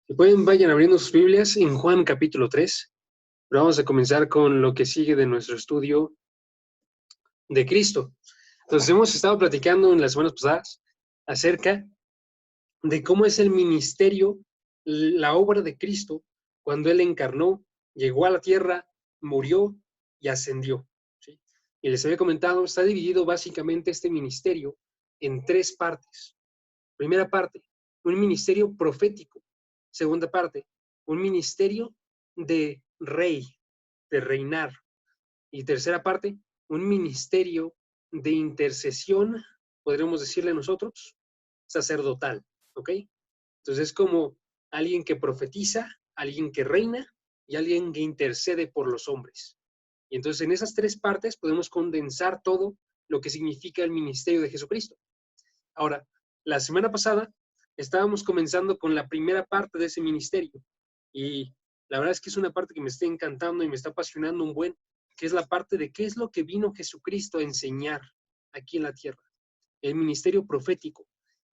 Si pueden, vayan abriendo sus Biblias en Juan capítulo 3. Pero vamos a comenzar con lo que sigue de nuestro estudio de Cristo. Entonces, hemos estado platicando en las semanas pasadas acerca de cómo es el ministerio, la obra de Cristo, cuando Él encarnó, llegó a la tierra, murió y ascendió, ¿sí? Y les había comentado, está dividido básicamente este ministerio en tres partes. Primera parte, un ministerio profético. Segunda parte, un ministerio de rey, de reinar. Y tercera parte, un ministerio de intercesión, podríamos decirle nosotros, sacerdotal, ¿ok? Entonces es como alguien que profetiza, alguien que reina y alguien que intercede por los hombres. Y entonces en esas tres partes podemos condensar todo lo que significa el ministerio de Jesucristo. Ahora, la semana pasada estábamos comenzando con la primera parte de ese ministerio y la verdad es que es una parte que me está encantando y me está apasionando un buen, que es la parte de qué es lo que vino Jesucristo a enseñar aquí en la tierra. El ministerio profético,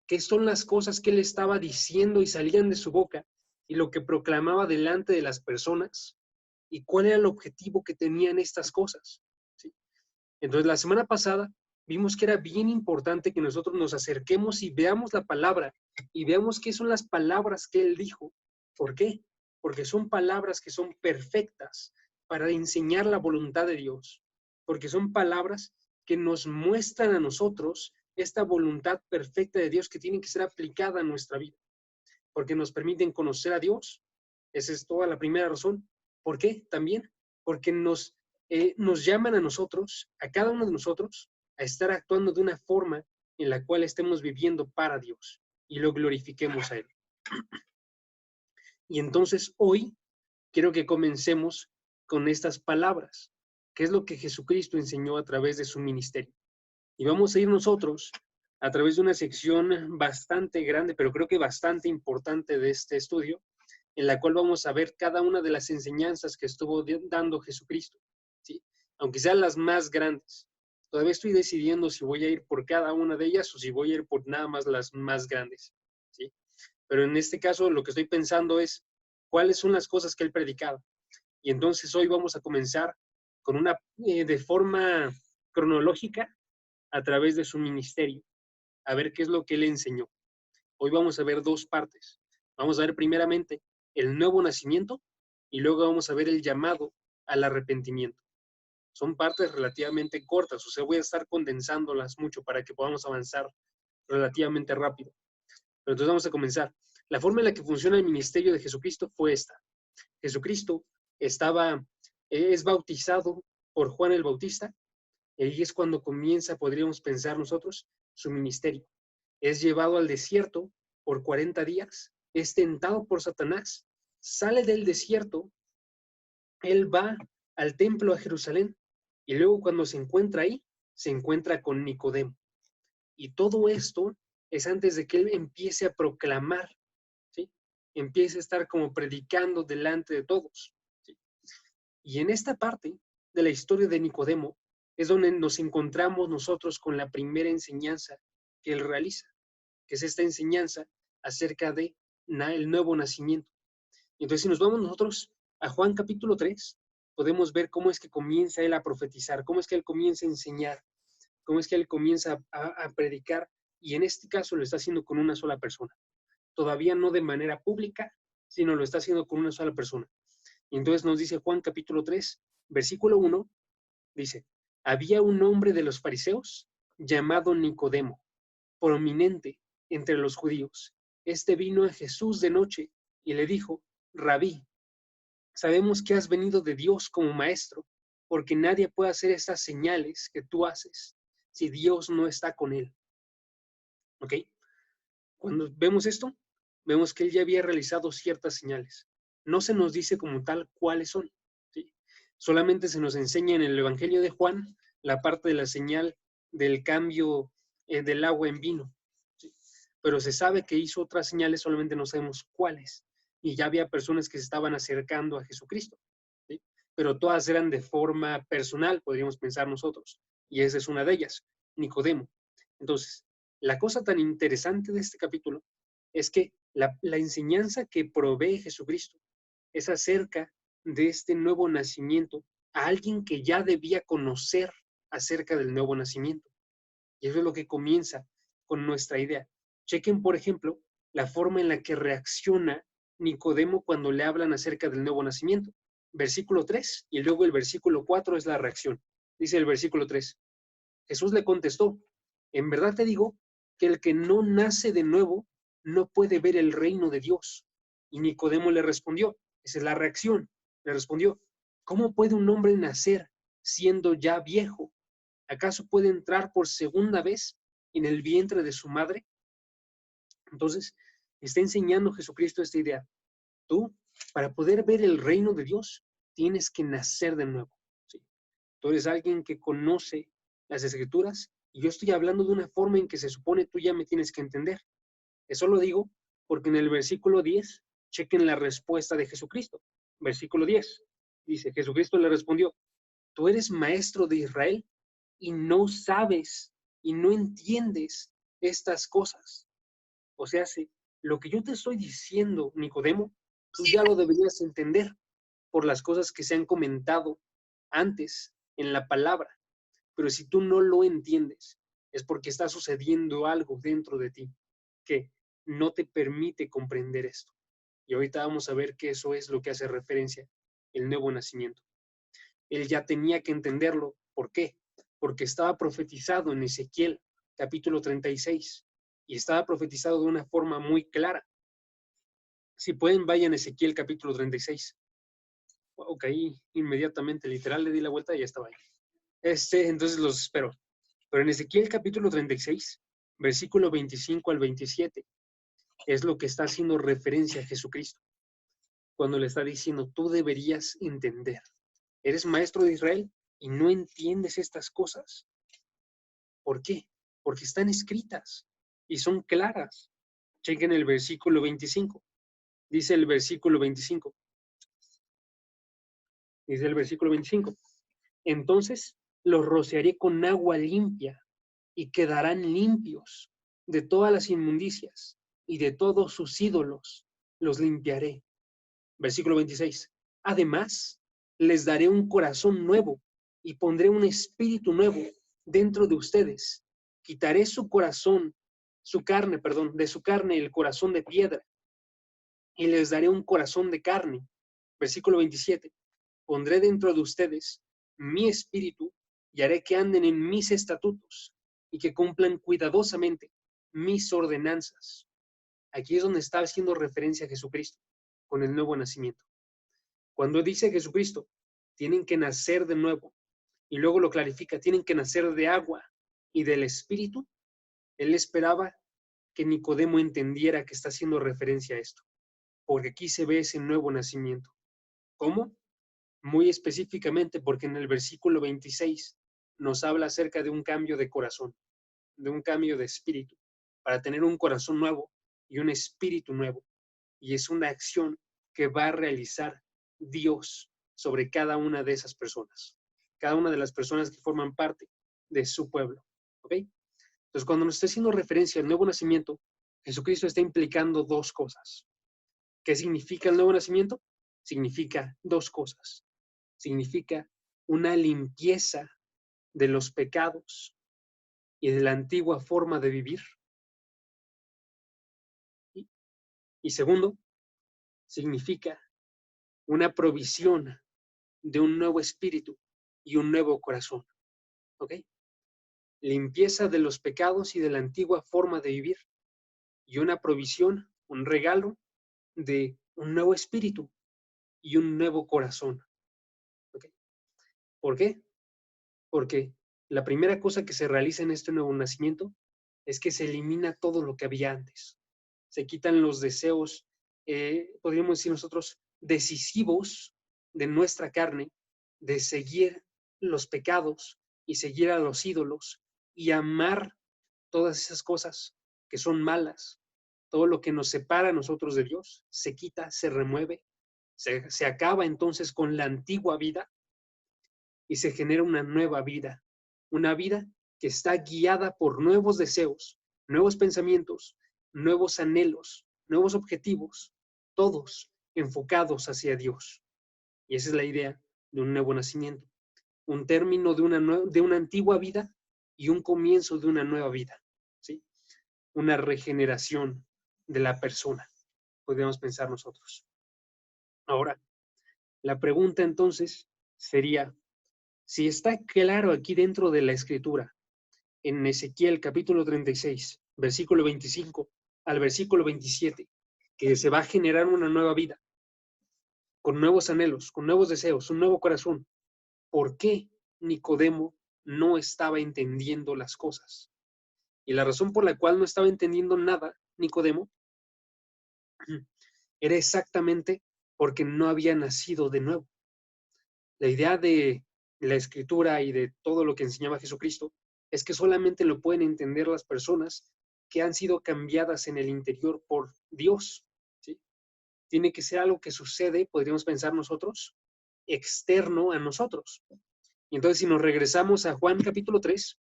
qué son las cosas que él estaba diciendo y salían de su boca y lo que proclamaba delante de las personas y cuál era el objetivo que tenían estas cosas, ¿sí? Entonces, la semana pasada vimos que era bien importante que nosotros nos acerquemos y veamos la palabra y veamos qué son las palabras que él dijo. ¿Por qué? Porque son palabras que son perfectas para enseñar la voluntad de Dios, porque son palabras que nos muestran a nosotros esta voluntad perfecta de Dios que tiene que ser aplicada a nuestra vida, porque nos permiten conocer a Dios. Esa es toda la primera razón. ¿Por qué? También porque nos llaman a nosotros, a cada uno de nosotros, a estar actuando de una forma en la cual estemos viviendo para Dios y lo glorifiquemos a Él. Y entonces hoy quiero que comencemos con estas palabras, que es lo que Jesucristo enseñó a través de su ministerio. Y vamos a ir nosotros a través de una sección bastante grande, pero creo que bastante importante de este estudio, en la cual vamos a ver cada una de las enseñanzas que estuvo dando Jesucristo, ¿sí? Aunque sean las más grandes. Todavía estoy decidiendo si voy a ir por cada una de ellas o si voy a ir por nada más las más grandes, ¿sí? Pero en este caso lo que estoy pensando es cuáles son las cosas que él predicaba. Y entonces hoy vamos a comenzar con una, de forma cronológica, a través de su ministerio, a ver qué es lo que él enseñó. Hoy vamos a ver dos partes. Vamos a ver primeramente el nuevo nacimiento y luego vamos a ver el llamado al arrepentimiento. Son partes relativamente cortas, o sea, voy a estar condensándolas mucho para que podamos avanzar relativamente rápido. Pero entonces vamos a comenzar. La forma en la que funciona el ministerio de Jesucristo fue esta. Jesucristo es bautizado por Juan el Bautista, y ahí es cuando comienza, podríamos pensar nosotros, su ministerio. Es llevado al desierto por 40 días, es tentado por Satanás, sale del desierto, él va al templo a Jerusalén y luego cuando se encuentra ahí, se encuentra con Nicodemo. Y todo esto es antes de que él empiece a proclamar, ¿sí? Empiece a estar como predicando delante de todos, ¿sí? Y en esta parte de la historia de Nicodemo es donde nos encontramos nosotros con la primera enseñanza que él realiza, que es esta enseñanza acerca de el nuevo nacimiento. Entonces, si nos vamos nosotros a Juan capítulo 3, podemos ver cómo es que comienza él a profetizar, cómo es que él comienza a enseñar, cómo es que él comienza a predicar, y en este caso lo está haciendo con una sola persona. Todavía no de manera pública, sino lo está haciendo con una sola persona. Y entonces nos dice Juan capítulo 3, versículo 1, dice, había un hombre de los fariseos llamado Nicodemo, prominente entre los judíos. Este vino a Jesús de noche y le dijo, Rabí, sabemos que has venido de Dios como maestro, porque nadie puede hacer estas señales que tú haces si Dios no está con él. ¿Ok? Cuando vemos esto, vemos que él ya había realizado ciertas señales. No se nos dice como tal cuáles son, ¿sí? Solamente se nos enseña en el Evangelio de Juan la parte de la señal del cambio del agua en vino, ¿sí? Pero se sabe que hizo otras señales, solamente no sabemos cuáles. Y ya había personas que se estaban acercando a Jesucristo, ¿sí? Pero todas eran de forma personal, podríamos pensar nosotros. Y esa es una de ellas, Nicodemo. Entonces, la cosa tan interesante de este capítulo es que la enseñanza que provee Jesucristo es acerca de este nuevo nacimiento a alguien que ya debía conocer acerca del nuevo nacimiento. Y eso es lo que comienza con nuestra idea. Chequen, por ejemplo, la forma en la que reacciona Nicodemo cuando le hablan acerca del nuevo nacimiento. Versículo 3 y luego el versículo 4 es la reacción. Dice el versículo 3. Jesús le contestó, en verdad te digo que el que no nace de nuevo no puede ver el reino de Dios. Y Nicodemo le respondió, esa es la reacción, le respondió, ¿cómo puede un hombre nacer siendo ya viejo? ¿Acaso puede entrar por segunda vez en el vientre de su madre? Entonces, está enseñando Jesucristo esta idea. Tú, para poder ver el reino de Dios, tienes que nacer de nuevo. ¿Sí? Tú eres alguien que conoce las Escrituras y yo estoy hablando de una forma en que se supone tú ya me tienes que entender. Eso lo digo porque en el versículo 10, chequen la respuesta de Jesucristo. Versículo 10, dice, Jesucristo le respondió, tú eres maestro de Israel y no sabes y no entiendes estas cosas. O sea, si lo que yo te estoy diciendo, Nicodemo, tú ya lo deberías entender por las cosas que se han comentado antes en la palabra. Pero si tú no lo entiendes, es porque está sucediendo algo dentro de ti que no te permite comprender esto. Y ahorita vamos a ver que eso es lo que hace referencia el nuevo nacimiento. Él ya tenía que entenderlo. ¿Por qué? Porque estaba profetizado en Ezequiel capítulo 36 y estaba profetizado de una forma muy clara. Si pueden, vayan a Ezequiel capítulo 36. Wow, caí inmediatamente, literal, le di la vuelta y ya estaba ahí. Entonces los espero. Pero en Ezequiel capítulo 36, versículo 25 al 27, es lo que está haciendo referencia a Jesucristo. Cuando le está diciendo, tú deberías entender. Eres maestro de Israel y no entiendes estas cosas. ¿Por qué? Porque están escritas y son claras. Chequen el versículo 25. Dice el versículo 25. Dice el versículo 25. Entonces los rociaré con agua limpia y quedarán limpios de todas las inmundicias y de todos sus ídolos los limpiaré. Versículo 26. Además, les daré un corazón nuevo y pondré un espíritu nuevo dentro de ustedes. Quitaré su corazón, de su carne el corazón de piedra y les daré un corazón de carne. Versículo 27. Pondré dentro de ustedes mi espíritu y haré que anden en mis estatutos y que cumplan cuidadosamente mis ordenanzas. Aquí es donde está haciendo referencia a Jesucristo con el nuevo nacimiento. Cuando dice Jesucristo, tienen que nacer de nuevo, y luego lo clarifica, tienen que nacer de agua y del espíritu, él esperaba que Nicodemo entendiera que está haciendo referencia a esto, porque aquí se ve ese nuevo nacimiento. ¿Cómo? Muy específicamente porque en el versículo 26 nos habla acerca de un cambio de corazón, de un cambio de espíritu, para tener un corazón nuevo y un espíritu nuevo. Y es una acción que va a realizar Dios sobre cada una de esas personas, cada una de las personas que forman parte de su pueblo. ¿Ok? Entonces, cuando nos está haciendo referencia al nuevo nacimiento, Jesucristo está implicando dos cosas. ¿Qué significa el nuevo nacimiento? Significa dos cosas. Significa una limpieza de los pecados y de la antigua forma de vivir. Y segundo, significa una provisión de un nuevo espíritu y un nuevo corazón. ¿Ok? Limpieza de los pecados y de la antigua forma de vivir y una provisión, un regalo de un nuevo espíritu y un nuevo corazón. ¿Ok? ¿Por qué? Porque la primera cosa que se realiza en este nuevo nacimiento es que se elimina todo lo que había antes. Se quitan los deseos, podríamos decir nosotros, decisivos de nuestra carne, de seguir los pecados y seguir a los ídolos y amar todas esas cosas que son malas. Todo lo que nos separa a nosotros de Dios se quita, se remueve, se acaba entonces con la antigua vida y se genera una nueva vida. Una vida que está guiada por nuevos deseos, nuevos pensamientos, nuevos anhelos, nuevos objetivos, todos enfocados hacia Dios. Y esa es la idea de un nuevo nacimiento, un término de una antigua vida y un comienzo de una nueva vida, ¿sí? Una regeneración de la persona, podríamos pensar nosotros. Ahora, la pregunta entonces sería, si está claro aquí dentro de la Escritura, en Ezequiel capítulo 36, versículo 25 al versículo 27, que se va a generar una nueva vida, con nuevos anhelos, con nuevos deseos, un nuevo corazón, ¿por qué Nicodemo no estaba entendiendo las cosas? Y la razón por la cual no estaba entendiendo nada, Nicodemo, era exactamente porque no había nacido de nuevo. La idea de la Escritura y de todo lo que enseñaba Jesucristo es que solamente lo pueden entender las personas que han sido cambiadas en el interior por Dios, ¿sí? Tiene que ser algo que sucede, podríamos pensar nosotros, externo a nosotros. Y entonces, si nos regresamos a Juan capítulo 3,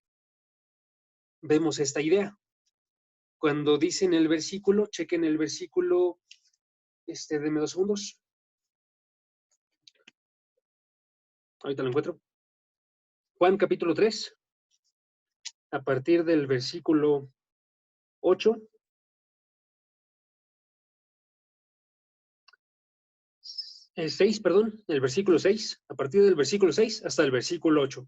vemos esta idea. Cuando dice en el versículo, chequen el versículo, denme 2 segundos. Ahorita lo encuentro. Juan capítulo 3, a partir del versículo 8. 6, perdón, el versículo 6, a partir del versículo 6 hasta el versículo 8.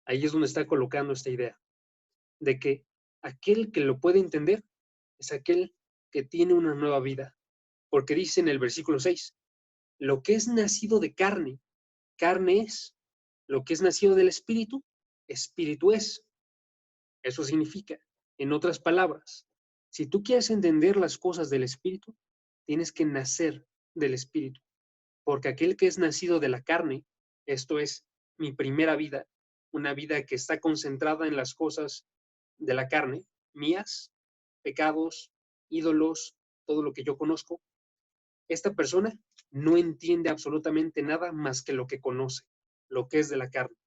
Ahí es donde está colocando esta idea de que aquel que lo puede entender es aquel que tiene una nueva vida. Porque dice en el versículo 6, lo que es nacido de carne, carne es. Lo que es nacido del espíritu, espíritu es. Eso significa, en otras palabras, si tú quieres entender las cosas del espíritu, tienes que nacer del espíritu. Porque aquel que es nacido de la carne, esto es mi primera vida, una vida que está concentrada en las cosas de la carne, mías, pecados, ídolos, todo lo que yo conozco, esta persona no entiende absolutamente nada más que lo que conoce, lo que es de la carne.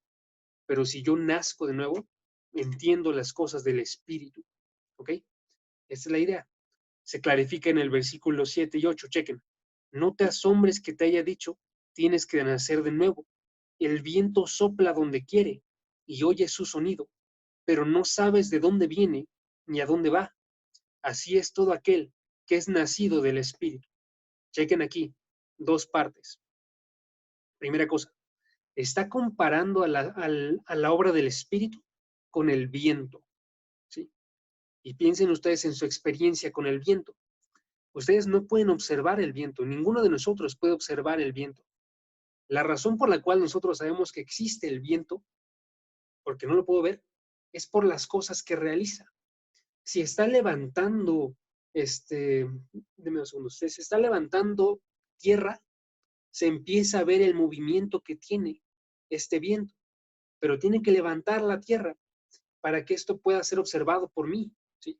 Pero si yo nazco de nuevo, entiendo las cosas del espíritu, ¿ok? Esa es la idea. Se clarifica en el versículo 7 y 8, chequen. No te asombres que te haya dicho, tienes que nacer de nuevo. El viento sopla donde quiere y oyes su sonido, pero no sabes de dónde viene ni a dónde va. Así es todo aquel que es nacido del Espíritu. Chequen aquí, 2 partes. Primera cosa, está comparando a la obra del Espíritu con el viento, ¿sí? Y piensen ustedes en su experiencia con el viento. Ustedes no pueden observar el viento, ninguno de nosotros puede observar el viento. La razón por la cual nosotros sabemos que existe el viento, porque no lo puedo ver, es por las cosas que realiza. Si está levantando, deme 2 segundos, si se está levantando tierra, se empieza a ver el movimiento que tiene este viento, pero tiene que levantar la tierra para que esto pueda ser observado por mí, ¿sí?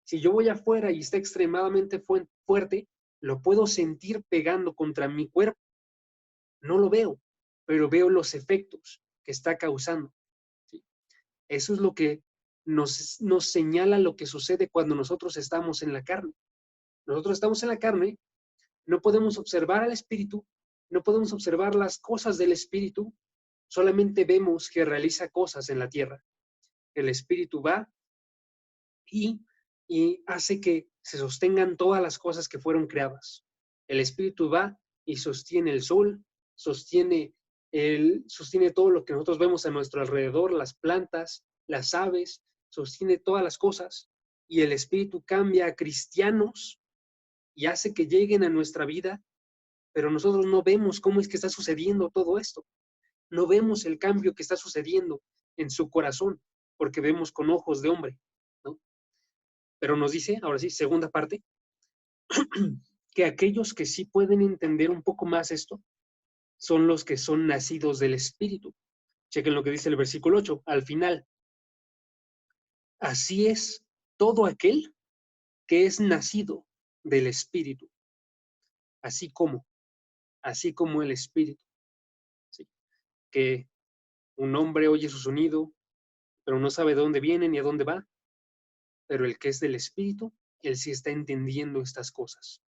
Si yo voy afuera y está extremadamente fuerte, lo puedo sentir pegando contra mi cuerpo. No lo veo, pero veo los efectos que está causando, ¿sí? Eso es lo que nos señala lo que sucede cuando nosotros estamos en la carne. Nosotros estamos en la carne, no podemos observar al espíritu, no podemos observar las cosas del espíritu, solamente vemos que realiza cosas en la tierra. El espíritu va y, y hace que se sostengan todas las cosas que fueron creadas. El espíritu va y sostiene el sol, sostiene todo lo que nosotros vemos a nuestro alrededor, las plantas, las aves, sostiene todas las cosas, y el espíritu cambia a cristianos y hace que lleguen a nuestra vida, pero nosotros no vemos cómo es que está sucediendo todo esto. No vemos el cambio que está sucediendo en su corazón, porque vemos con ojos de hombre, ¿no? Pero nos dice, ahora sí, segunda parte, que aquellos que sí pueden entender un poco más esto son los que son nacidos del Espíritu. Chequen lo que dice el versículo 8, al final. Así es todo aquel que es nacido del Espíritu, así como el Espíritu. ¿Sí? Que un hombre oye su sonido, pero no sabe de dónde viene ni a dónde va. Pero el que es del Espíritu, Él sí está entendiendo estas cosas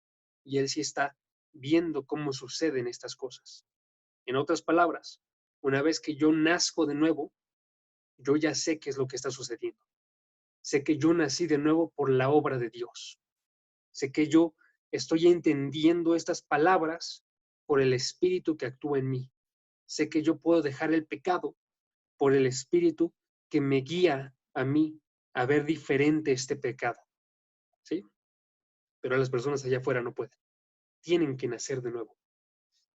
y Él sí está viendo cómo suceden estas cosas. En otras palabras, una vez que yo nazco de nuevo, yo ya sé qué es lo que está sucediendo. Sé que yo nací de nuevo por la obra de Dios. Sé que yo estoy entendiendo estas palabras por el Espíritu que actúa en mí. Sé que yo puedo dejar el pecado por el Espíritu que me guía a mí a ver diferente este pecado. ¿Sí? Pero las personas allá afuera no pueden. Tienen que nacer de nuevo.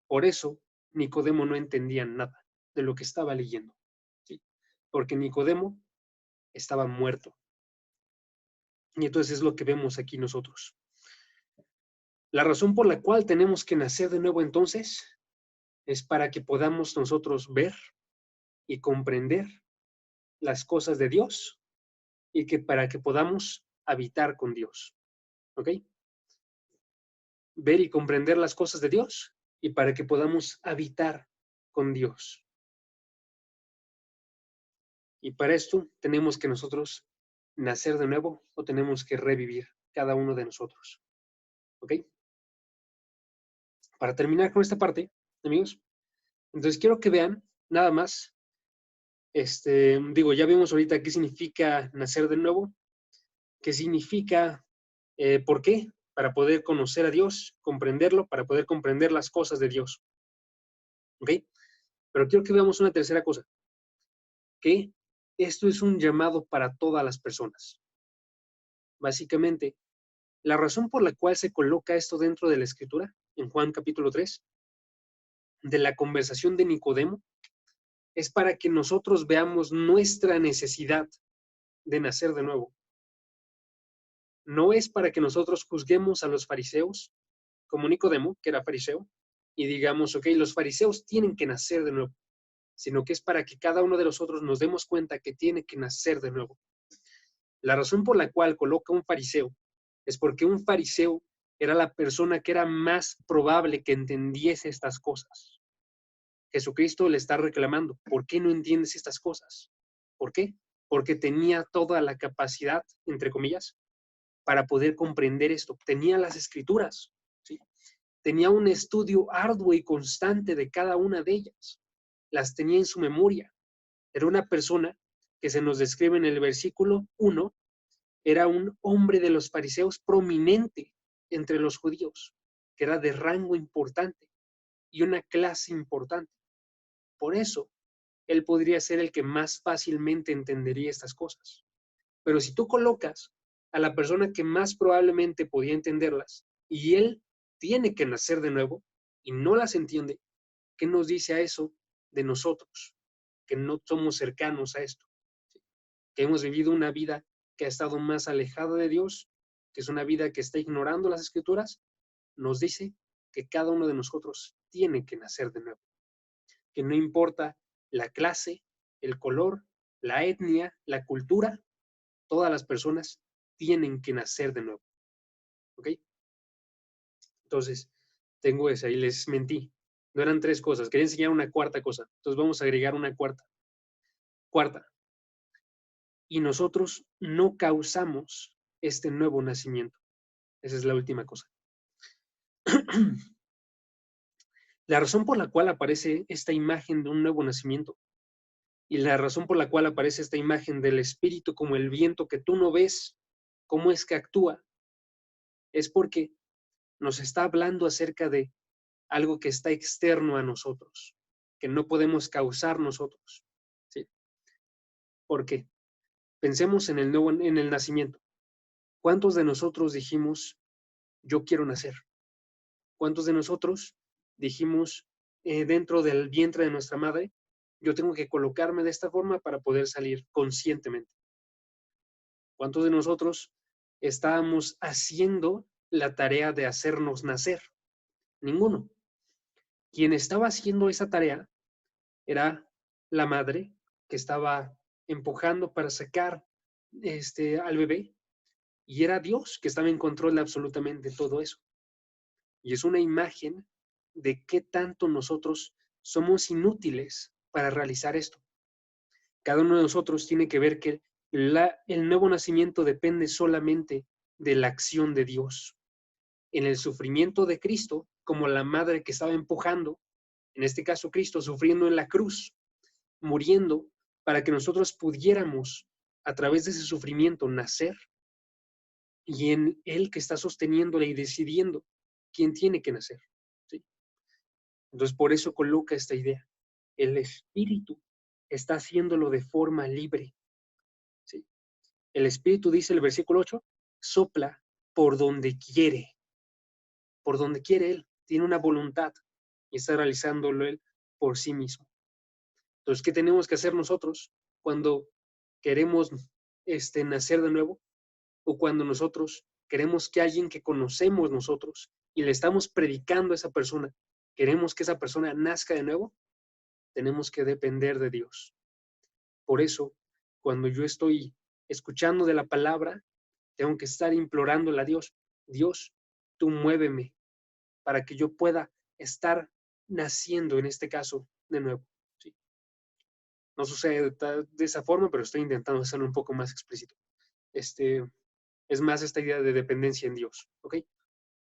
Por eso Nicodemo no entendía nada de lo que estaba leyendo. ¿Sí? Porque Nicodemo estaba muerto. Y entonces es lo que vemos aquí nosotros. La razón por la cual tenemos que nacer de nuevo entonces es para que podamos nosotros ver y comprender las cosas de Dios y que para que podamos habitar con Dios. ¿Ok? Ver y comprender las cosas de Dios y para que podamos habitar con Dios. Y para esto tenemos que nosotros nacer de nuevo o tenemos que revivir cada uno de nosotros. ¿Ok? Para terminar con esta parte, amigos, entonces quiero que vean nada más, ya vimos ahorita qué significa nacer de nuevo, qué significa, por qué, para poder conocer a Dios, comprenderlo, para poder comprender las cosas de Dios. ¿Ok? Pero quiero que veamos una tercera cosa, que esto es un llamado para todas las personas. Básicamente, la razón por la cual se coloca esto dentro de la Escritura, en Juan capítulo 3, de la conversación de Nicodemo, es para que nosotros veamos nuestra necesidad de nacer de nuevo. No es para que nosotros juzguemos a los fariseos, como Nicodemo, que era fariseo, y digamos, ok, los fariseos tienen que nacer de nuevo, sino que es para que cada uno de nosotros nos demos cuenta que tiene que nacer de nuevo. La razón por la cual coloca un fariseo es porque un fariseo era la persona que era más probable que entendiese estas cosas. Jesucristo le está reclamando, ¿por qué no entiendes estas cosas? ¿Por qué? Porque tenía toda la capacidad, entre comillas, para poder comprender esto. Tenía las escrituras, ¿sí? Tenía un estudio arduo y constante de cada una de ellas. Las tenía en su memoria. Era una persona que se nos describe en el versículo 1, era un hombre de los fariseos prominente entre los judíos, que era de rango importante y una clase importante. Por eso, él podría ser el que más fácilmente entendería estas cosas. Pero si tú colocas a la persona que más probablemente podía entenderlas y él tiene que nacer de nuevo y no las entiende, ¿qué nos dice a eso de nosotros? Que no somos cercanos a esto, que hemos vivido una vida que ha estado más alejada de Dios, que es una vida que está ignorando las escrituras, nos dice que cada uno de nosotros tiene que nacer de nuevo, que no importa la clase, el color, la etnia, la cultura, todas las personas tienen que nacer de nuevo. ¿Ok? Entonces, tengo esa y les mentí. No eran tres cosas, quería enseñar una cuarta cosa. Entonces vamos a agregar una cuarta. Cuarta. Y nosotros no causamos este nuevo nacimiento. Esa es la última cosa. La razón por la cual aparece esta imagen de un nuevo nacimiento y la razón por la cual aparece esta imagen del Espíritu como el viento que tú no ves, cómo es que actúa, es porque nos está hablando acerca de algo que está externo a nosotros, que no podemos causar nosotros. ¿Sí? ¿Por qué? Pensemos en el nacimiento. ¿Cuántos de nosotros dijimos, yo quiero nacer? ¿Cuántos de nosotros dijimos, dentro del vientre de nuestra madre, yo tengo que colocarme de esta forma para poder salir conscientemente? ¿Cuántos de nosotros estábamos haciendo la tarea de hacernos nacer? Ninguno. Quien estaba haciendo esa tarea era la madre que estaba empujando para sacar al bebé, y era Dios que estaba en control de absolutamente todo eso. Y es una imagen de qué tanto nosotros somos inútiles para realizar esto. Cada uno de nosotros tiene que ver que el nuevo nacimiento depende solamente de la acción de Dios. En el sufrimiento de Cristo, como la madre que estaba empujando, en este caso Cristo sufriendo en la cruz, muriendo para que nosotros pudiéramos, a través de ese sufrimiento, nacer, y en Él que está sosteniéndole y decidiendo quién tiene que nacer. ¿Sí? Entonces, por eso coloca esta idea. El Espíritu está haciéndolo de forma libre. ¿Sí? El Espíritu, dice el versículo 8, sopla por donde quiere. Por donde quiere Él. Tiene una voluntad y está realizándolo Él por sí mismo. Entonces, ¿qué tenemos que hacer nosotros cuando queremos nacer de nuevo? O cuando nosotros queremos que alguien que conocemos nosotros y le estamos predicando a esa persona, queremos que esa persona nazca de nuevo, tenemos que depender de Dios. Por eso, cuando yo estoy escuchando de la palabra, tengo que estar implorándole a Dios, Dios, tú muéveme para que yo pueda estar naciendo, en este caso, de nuevo. ¿Sí? No sucede de esa forma, pero estoy intentando hacerlo un poco más explícito. Es más esta idea de dependencia en Dios, ¿ok?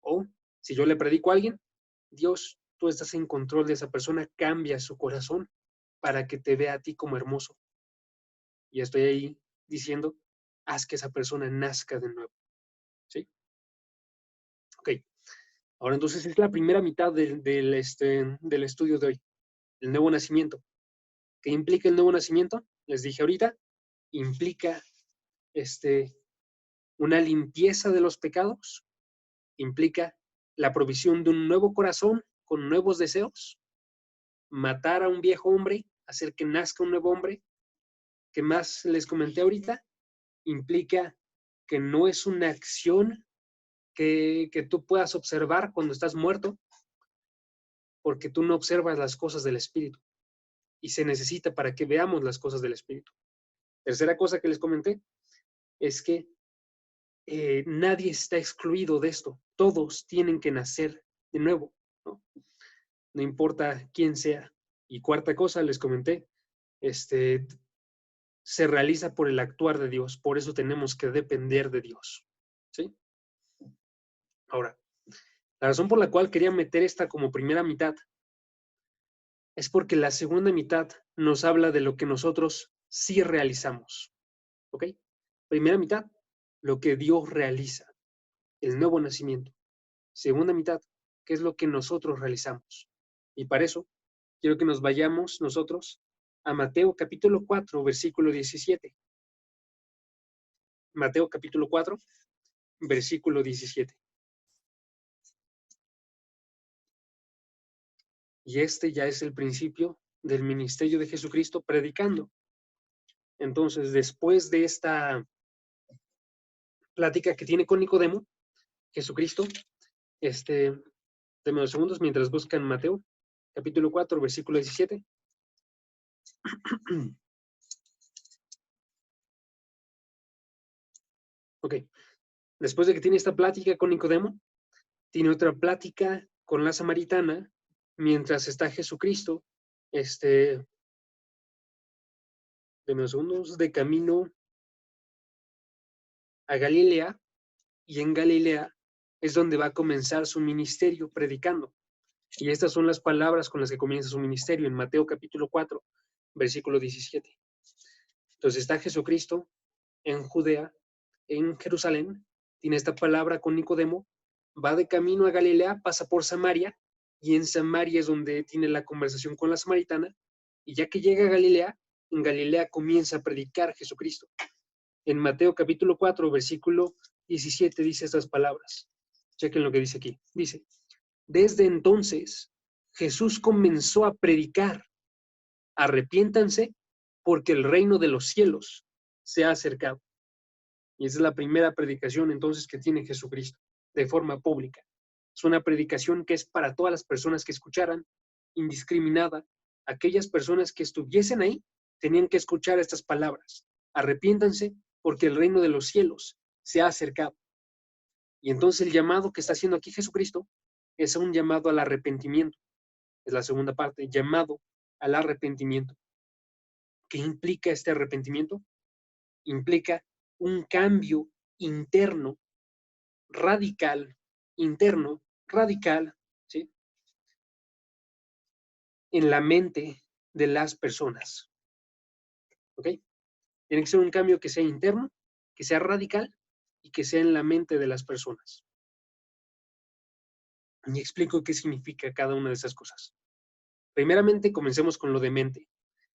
O si yo le predico a alguien, Dios, tú estás en control de esa persona, cambia su corazón para que te vea a ti como hermoso. Y estoy ahí diciendo, haz que esa persona nazca de nuevo, ¿sí? Ok, ahora entonces es la primera mitad del estudio de hoy, el nuevo nacimiento. ¿Qué implica el nuevo nacimiento? Les dije ahorita, implica una limpieza de los pecados, implica la provisión de un nuevo corazón con nuevos deseos, matar a un viejo hombre, hacer que nazca un nuevo hombre. ¿Qué más les comenté ahorita? Implica que no es una acción que tú puedas observar cuando estás muerto, porque tú no observas las cosas del Espíritu y se necesita para que veamos las cosas del Espíritu. Tercera cosa que les comenté es que nadie está excluido de esto. Todos tienen que nacer de nuevo, ¿no? No importa quién sea. Y cuarta cosa, les comenté, se realiza por el actuar de Dios. Por eso tenemos que depender de Dios. ¿Sí? Ahora, la razón por la cual quería meter esta como primera mitad es porque la segunda mitad nos habla de lo que nosotros sí realizamos. ¿Ok? Primera mitad, lo que Dios realiza, el nuevo nacimiento. Segunda mitad, ¿qué es lo que nosotros realizamos? Y para eso, quiero que nos vayamos nosotros a Mateo capítulo 4, versículo 17. Mateo capítulo 4, versículo 17. Y este ya es el principio del ministerio de Jesucristo predicando. Entonces, después de esta plática que tiene con Nicodemo, Jesucristo, deme unos segundos mientras buscan Mateo, capítulo 4, versículo 17. Ok, después de que tiene esta plática con Nicodemo, tiene otra plática con la samaritana, mientras está Jesucristo, deme unos segundos, de camino a Galilea, y en Galilea es donde va a comenzar su ministerio predicando. Y estas son las palabras con las que comienza su ministerio en Mateo capítulo 4, versículo 17. Entonces está Jesucristo en Judea, en Jerusalén, tiene esta palabra con Nicodemo, va de camino a Galilea, pasa por Samaria, y en Samaria es donde tiene la conversación con la samaritana, y ya que llega a Galilea, en Galilea comienza a predicar Jesucristo. En Mateo capítulo 4, versículo 17 dice estas palabras. Chequen lo que dice aquí. Dice, desde entonces Jesús comenzó a predicar, arrepiéntanse porque el reino de los cielos se ha acercado. Y esa es la primera predicación entonces que tiene Jesucristo de forma pública. Es una predicación que es para todas las personas que escucharan, indiscriminada. Aquellas personas que estuviesen ahí tenían que escuchar estas palabras. Arrepiéntanse porque el reino de los cielos se ha acercado. Y entonces el llamado que está haciendo aquí Jesucristo es un llamado al arrepentimiento. Es la segunda parte, llamado al arrepentimiento. ¿Qué implica este arrepentimiento? Implica un cambio interno radical, interno, radical, ¿sí? En la mente de las personas. ¿Ok? Tiene que ser un cambio que sea interno, que sea radical y que sea en la mente de las personas. Y explico qué significa cada una de esas cosas. Primeramente, comencemos con lo de mente.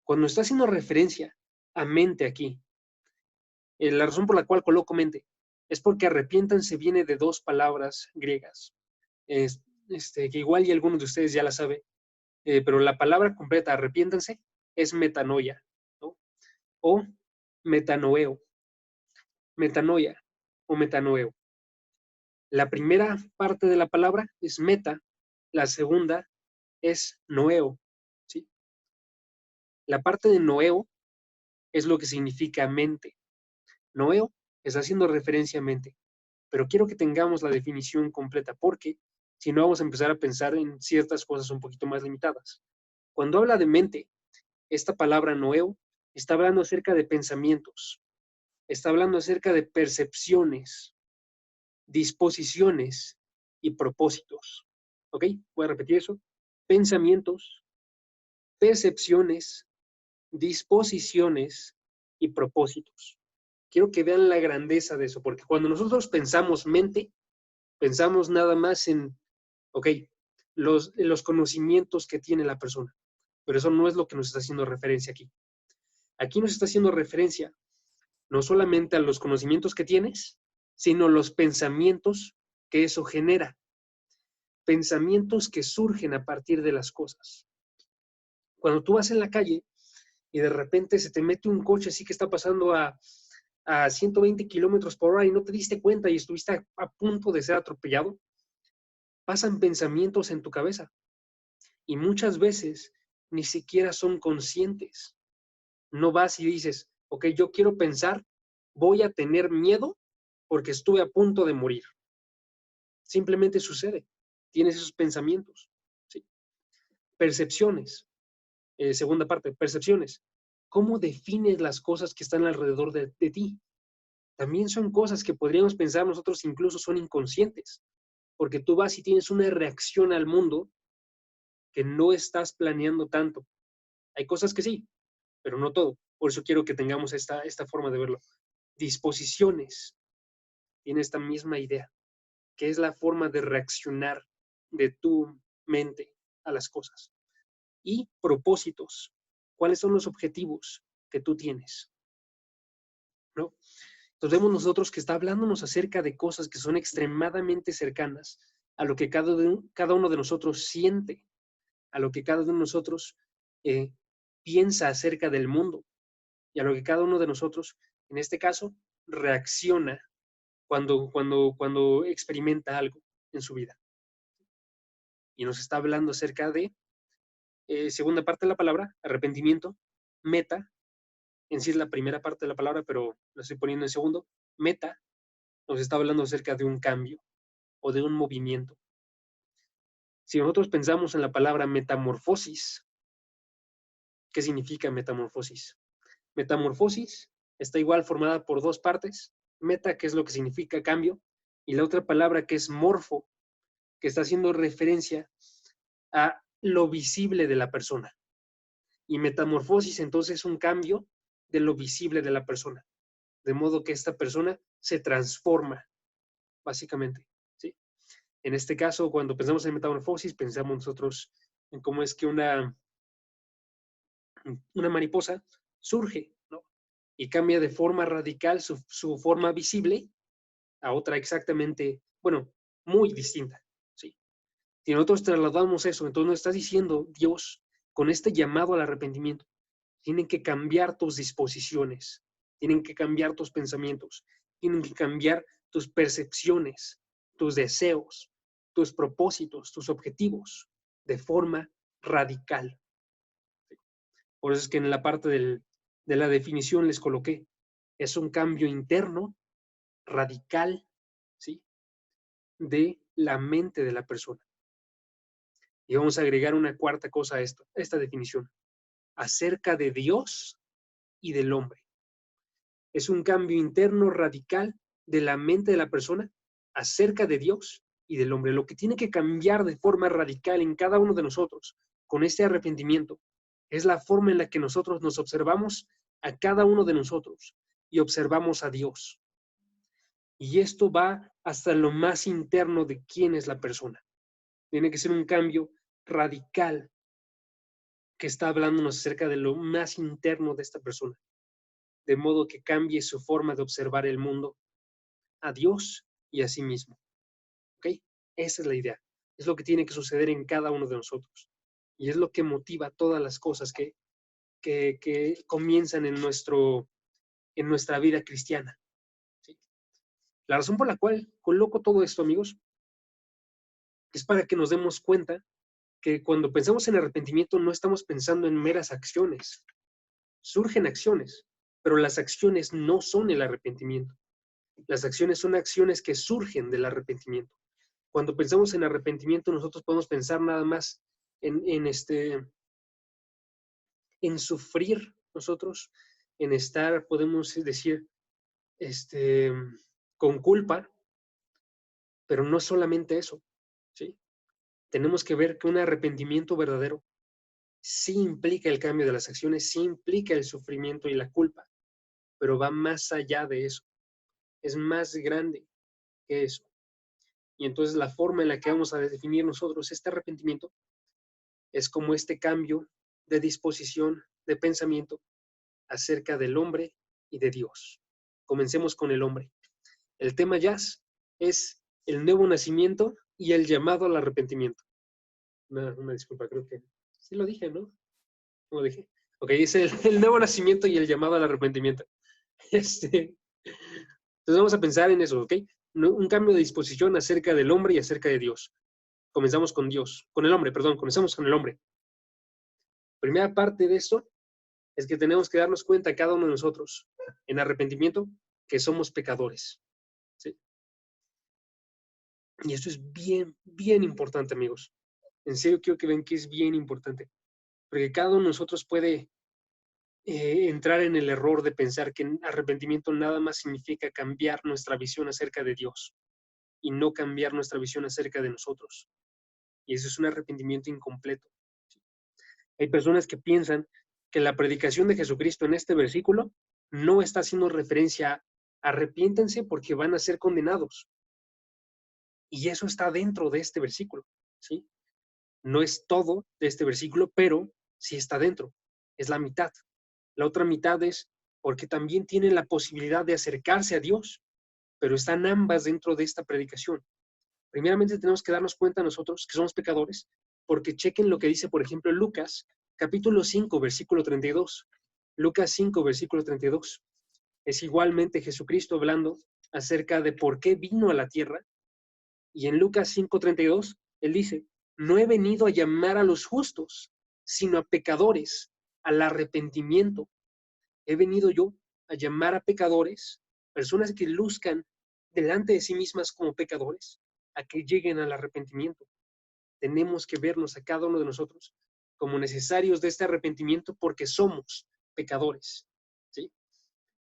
Cuando está haciendo referencia a mente aquí, la razón por la cual coloco mente es porque arrepiéntanse viene de dos palabras griegas, que igual y algunos de ustedes ya la saben, pero la palabra completa, arrepiéntanse, es metanoia, ¿no? O metanoeo, metanoia o metanoeo. La primera parte de la palabra es meta, la segunda es noeo, ¿sí? La parte de noeo es lo que significa mente. Noeo está haciendo referencia a mente, pero quiero que tengamos la definición completa porque si no vamos a empezar a pensar en ciertas cosas un poquito más limitadas. Cuando habla de mente, esta palabra noeo está hablando acerca de pensamientos, está hablando acerca de percepciones, disposiciones y propósitos. ¿Ok? Voy a repetir eso. Pensamientos, percepciones, disposiciones y propósitos. Quiero que vean la grandeza de eso, porque cuando nosotros pensamos mente, pensamos nada más en, ok, los conocimientos que tiene la persona, pero eso no es lo que nos está haciendo referencia aquí. Aquí nos está haciendo referencia no solamente a los conocimientos que tienes, sino los pensamientos que eso genera, pensamientos que surgen a partir de las cosas. Cuando tú vas en la calle y de repente se te mete un coche así que está pasando a 120 kilómetros por hora y no te diste cuenta y estuviste a punto de ser atropellado, pasan pensamientos en tu cabeza y muchas veces ni siquiera son conscientes. No vas y dices, ok, yo quiero pensar, voy a tener miedo porque estuve a punto de morir. Simplemente sucede. Tienes esos pensamientos. ¿Sí? Percepciones. Segunda parte, percepciones. ¿Cómo defines las cosas que están alrededor de ti? También son cosas que podríamos pensar nosotros incluso son inconscientes, porque tú vas y tienes una reacción al mundo que no estás planeando tanto. Hay cosas que sí, pero no todo. Por eso quiero que tengamos esta forma de verlo. Disposiciones. Tiene esta misma idea, que es la forma de reaccionar de tu mente a las cosas. Y propósitos. ¿Cuáles son los objetivos que tú tienes? ¿No? Entonces vemos nosotros que está hablándonos acerca de cosas que son extremadamente cercanas a lo que cada uno de nosotros siente, a lo que cada uno de nosotros piensa acerca del mundo y a lo que cada uno de nosotros, en este caso, reacciona cuando experimenta algo en su vida. Y nos está hablando acerca de, segunda parte de la palabra, arrepentimiento, meta, en sí es la primera parte de la palabra, pero lo estoy poniendo en segundo, meta, nos está hablando acerca de un cambio o de un movimiento. Si nosotros pensamos en la palabra metamorfosis, ¿qué significa metamorfosis? Metamorfosis está igual formada por dos partes, meta, que es lo que significa cambio, y la otra palabra que es morfo, que está haciendo referencia a lo visible de la persona. Y metamorfosis entonces es un cambio de lo visible de la persona, de modo que esta persona se transforma, básicamente, ¿sí? En este caso, cuando pensamos en metamorfosis, pensamos nosotros en cómo es que una mariposa surge, ¿no? Y cambia de forma radical su forma visible a otra exactamente, bueno, muy distinta, ¿sí? Si nosotros trasladamos eso, entonces nos está diciendo Dios, con este llamado al arrepentimiento, tienen que cambiar tus disposiciones, tienen que cambiar tus pensamientos, tienen que cambiar tus percepciones, tus deseos, tus propósitos, tus objetivos, de forma radical. Por eso es que en la parte de la definición les coloqué, es un cambio interno, radical, ¿sí? De la mente de la persona. Y vamos a agregar una cuarta cosa a esta definición, acerca de Dios y del hombre. Es un cambio interno radical de la mente de la persona acerca de Dios y del hombre. Lo que tiene que cambiar de forma radical en cada uno de nosotros con este arrepentimiento es la forma en la que nosotros nos observamos a cada uno de nosotros y observamos a Dios. Y esto va hasta lo más interno de quién es la persona. Tiene que ser un cambio radical que está hablándonos acerca de lo más interno de esta persona, de modo que cambie su forma de observar el mundo, a Dios y a sí mismo. ¿Ok? Esa es la idea. Es lo que tiene que suceder en cada uno de nosotros. Y es lo que motiva todas las cosas que comienzan en nuestra vida cristiana. ¿Sí? La razón por la cual coloco todo esto, amigos, es para que nos demos cuenta que cuando pensamos en arrepentimiento no estamos pensando en meras acciones. Surgen acciones, pero las acciones no son el arrepentimiento. Las acciones son acciones que surgen del arrepentimiento. Cuando pensamos en arrepentimiento, nosotros podemos pensar nada más en sufrir nosotros, en estar, podemos decir, con culpa, pero no solamente eso, ¿sí? Tenemos que ver que un arrepentimiento verdadero sí implica el cambio de las acciones, sí implica el sufrimiento y la culpa, pero va más allá de eso, es más grande que eso. Y entonces la forma en la que vamos a definir nosotros este arrepentimiento es como este cambio de disposición, de pensamiento acerca del hombre y de Dios. Comencemos con el hombre. El tema jazz es el nuevo nacimiento y el llamado al arrepentimiento. Una disculpa, creo que sí lo dije, ¿no? ¿Cómo dije? Ok, es el nuevo nacimiento y el llamado al arrepentimiento. Entonces vamos a pensar en eso, ¿ok? Un cambio de disposición acerca del hombre y acerca de Dios. Comenzamos con Dios, con el hombre, perdón, comenzamos con el hombre. Primera parte de esto es que tenemos que darnos cuenta cada uno de nosotros, en arrepentimiento, que somos pecadores. ¿Sí? Y esto es bien, bien importante, amigos. En serio quiero que vean que es bien importante. Porque cada uno de nosotros puede entrar en el error de pensar que arrepentimiento nada más significa cambiar nuestra visión acerca de Dios y no cambiar nuestra visión acerca de nosotros. Y eso es un arrepentimiento incompleto. Hay personas que piensan que la predicación de Jesucristo en este versículo no está haciendo referencia a arrepiéntense porque van a ser condenados. Y eso está dentro de este versículo, ¿sí? No es todo de este versículo, pero sí está dentro. Es la mitad. La otra mitad es porque también tienen la posibilidad de acercarse a Dios, pero están ambas dentro de esta predicación. Primeramente tenemos que darnos cuenta nosotros que somos pecadores, porque chequen lo que dice, por ejemplo, Lucas, capítulo 5, versículo 32. Lucas 5, versículo 32. Es igualmente Jesucristo hablando acerca de por qué vino a la tierra. Y en Lucas 5:32, él dice, no he venido a llamar a los justos, sino a pecadores, al arrepentimiento. He venido yo a llamar a pecadores, personas que luzcan delante de sí mismas como pecadores, a que lleguen al arrepentimiento. Tenemos que vernos a cada uno de nosotros como necesarios de este arrepentimiento porque somos pecadores. ¿Sí?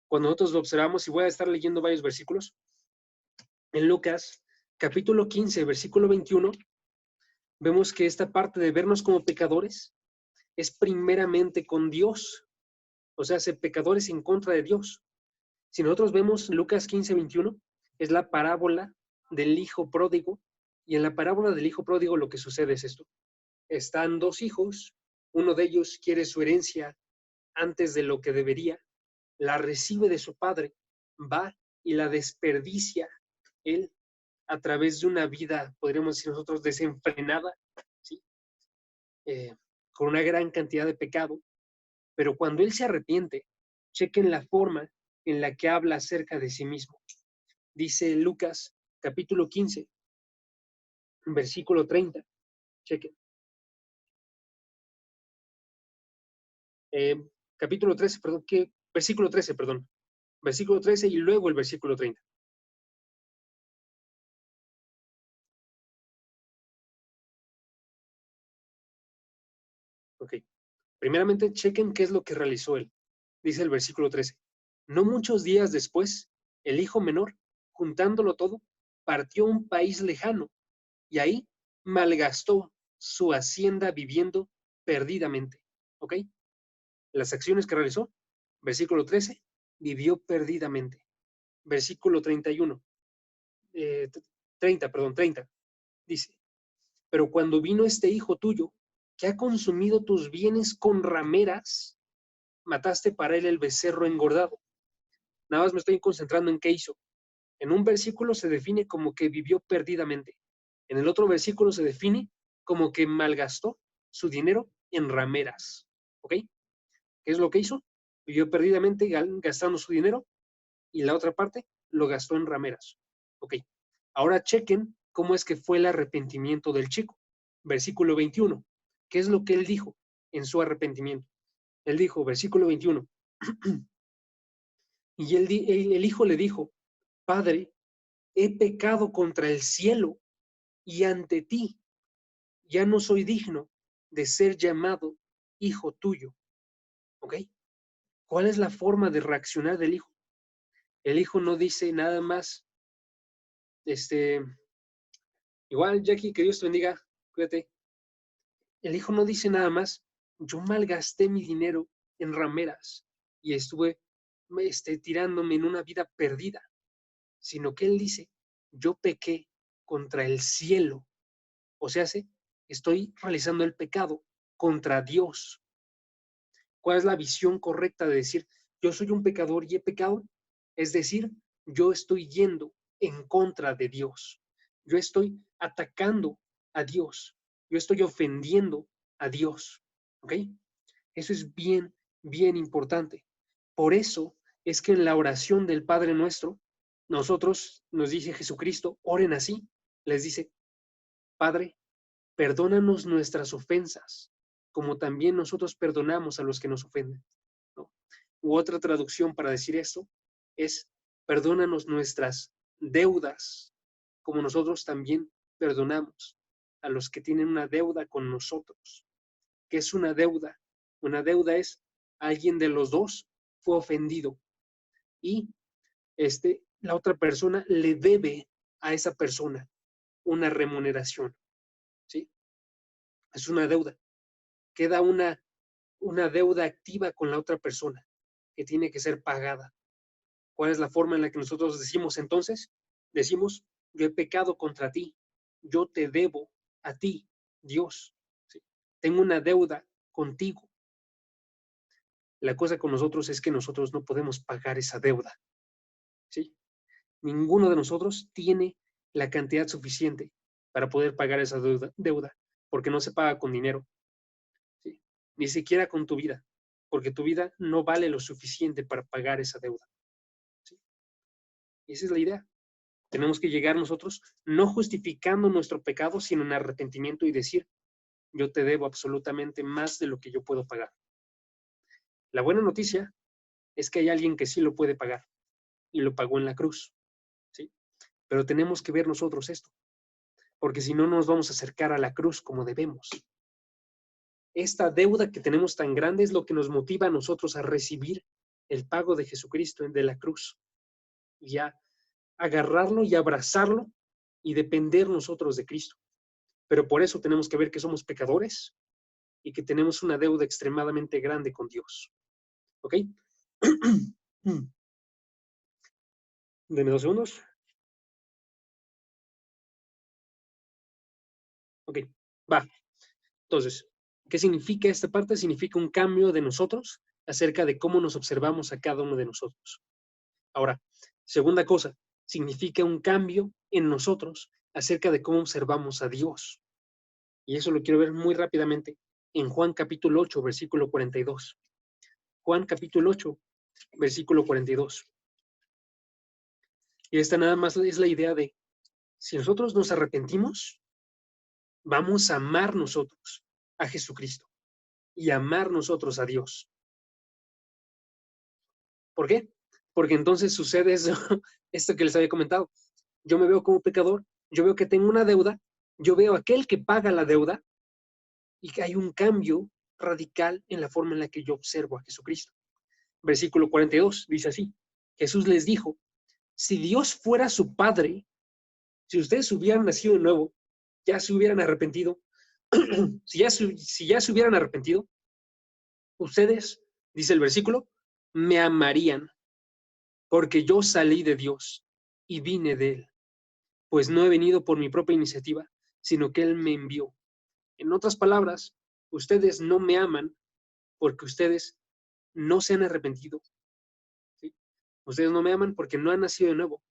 Cuando nosotros lo observamos, y voy a estar leyendo varios versículos, en Lucas capítulo 15, versículo 21, vemos que esta parte de vernos como pecadores es primeramente con Dios, o sea, ser pecadores en contra de Dios. Si nosotros vemos Lucas 15, 21, es la parábola del hijo pródigo, y en la parábola del hijo pródigo lo que sucede es esto. Están dos hijos, uno de ellos quiere su herencia antes de lo que debería, la recibe de su padre, va y la desperdicia él a través de una vida, podríamos decir nosotros, desenfrenada, ¿sí? Con una gran cantidad de pecado, pero cuando él se arrepiente, chequen la forma en la que habla acerca de sí mismo. Dice Lucas, capítulo 15, versículo 30, chequen. Capítulo 13, perdón, versículo 13, perdón. Versículo 13 y luego el versículo 30. Ok. Primeramente, chequen qué es lo que realizó él. Dice el versículo 13. No muchos días después, el hijo menor, juntándolo todo, partió a un país lejano y ahí malgastó su hacienda viviendo perdidamente. ¿Ok? Las acciones que realizó, versículo 13, vivió perdidamente. Versículo 31, 30, dice, pero cuando vino este hijo tuyo, que ha consumido tus bienes con rameras, mataste para él el becerro engordado. Nada más me estoy concentrando en qué hizo. En un versículo se define como que vivió perdidamente. En el otro versículo se define como que malgastó su dinero en rameras. ¿Ok? ¿Qué es lo que hizo? Vivió perdidamente gastando su dinero y la otra parte lo gastó en rameras. ¿Ok? Ahora chequen cómo es que fue el arrepentimiento del chico. Versículo 21. ¿Qué es lo que él dijo en su arrepentimiento? Él dijo, versículo 21, y el hijo le dijo, Padre, he pecado contra el cielo y ante ti, ya no soy digno de ser llamado hijo tuyo. ¿Ok? ¿Cuál es la forma de reaccionar del hijo? El hijo no dice nada más, igual, Jackie, que Dios te bendiga, cuídate. El hijo no dice nada más, yo malgasté mi dinero en rameras y estuve tirándome en una vida perdida, sino que él dice, yo pequé contra el cielo. O sea, estoy realizando el pecado contra Dios. ¿Cuál es la visión correcta de decir, yo soy un pecador y he pecado? Es decir, yo estoy yendo en contra de Dios. Yo estoy atacando a Dios. Yo estoy ofendiendo a Dios. ¿Ok? Eso es bien, bien importante. Por eso es que en la oración del Padre Nuestro, nosotros, nos dice Jesucristo, oren así. Les dice, Padre, perdónanos nuestras ofensas, como también nosotros perdonamos a los que nos ofenden. ¿No? U otra traducción para decir esto es, perdónanos nuestras deudas, como nosotros también perdonamos a los que tienen una deuda con nosotros. ¿Qué es una deuda? Una deuda es alguien de los dos fue ofendido y la otra persona le debe a esa persona una remuneración. ¿Sí? Es una deuda. Queda una deuda activa con la otra persona que tiene que ser pagada. ¿Cuál es la forma en la que nosotros decimos entonces? Decimos, yo he pecado contra ti, yo te debo a ti, Dios. ¿Sí? Tengo una deuda contigo. La cosa con nosotros es que nosotros no podemos pagar esa deuda. ¿Sí? Ninguno de nosotros tiene la cantidad suficiente para poder pagar esa deuda, porque no se paga con dinero. ¿Sí? Ni siquiera con tu vida, porque tu vida no vale lo suficiente para pagar esa deuda. ¿Sí? Y esa es la idea. Tenemos que llegar nosotros no justificando nuestro pecado, sino en arrepentimiento y decir, yo te debo absolutamente más de lo que yo puedo pagar. La buena noticia es que hay alguien que sí lo puede pagar y lo pagó en la cruz. ¿Sí? Pero tenemos que ver nosotros esto, porque si no, no nos vamos a acercar a la cruz como debemos. Esta deuda que tenemos tan grande es lo que nos motiva a nosotros a recibir el pago de Jesucristo de la cruz y a agarrarlo y abrazarlo y depender nosotros de Cristo. Pero por eso tenemos que ver que somos pecadores y que tenemos una deuda extremadamente grande con Dios. ¿Ok? Deme 2 segundos. Ok, va. Entonces, ¿qué significa esta parte? Significa un cambio de nosotros acerca de cómo nos observamos a cada uno de nosotros. Ahora, segunda cosa, significa un cambio en nosotros acerca de cómo observamos a Dios. Y eso lo quiero ver muy rápidamente en Juan capítulo 8, versículo 42. Juan capítulo 8, versículo 42. Y esta nada más es la idea de, si nosotros nos arrepentimos, vamos a amar nosotros a Jesucristo y amar nosotros a Dios. ¿Por qué? Porque entonces sucede eso, esto que les había comentado. Yo me veo como pecador, yo veo que tengo una deuda, yo veo a aquel que paga la deuda y que hay un cambio radical en la forma en la que yo observo a Jesucristo. Versículo 42 dice así, Jesús les dijo, si Dios fuera su Padre, Si ustedes hubieran nacido de nuevo, ya se hubieran arrepentido, si ya se hubieran arrepentido, ustedes, dice el versículo, me amarían, porque yo salí de Dios y vine de Él, pues no he venido por mi propia iniciativa, sino que Él me envió. En otras palabras, ustedes no me aman porque ustedes no se han arrepentido. ¿Sí? Ustedes no me aman porque no han nacido de nuevo.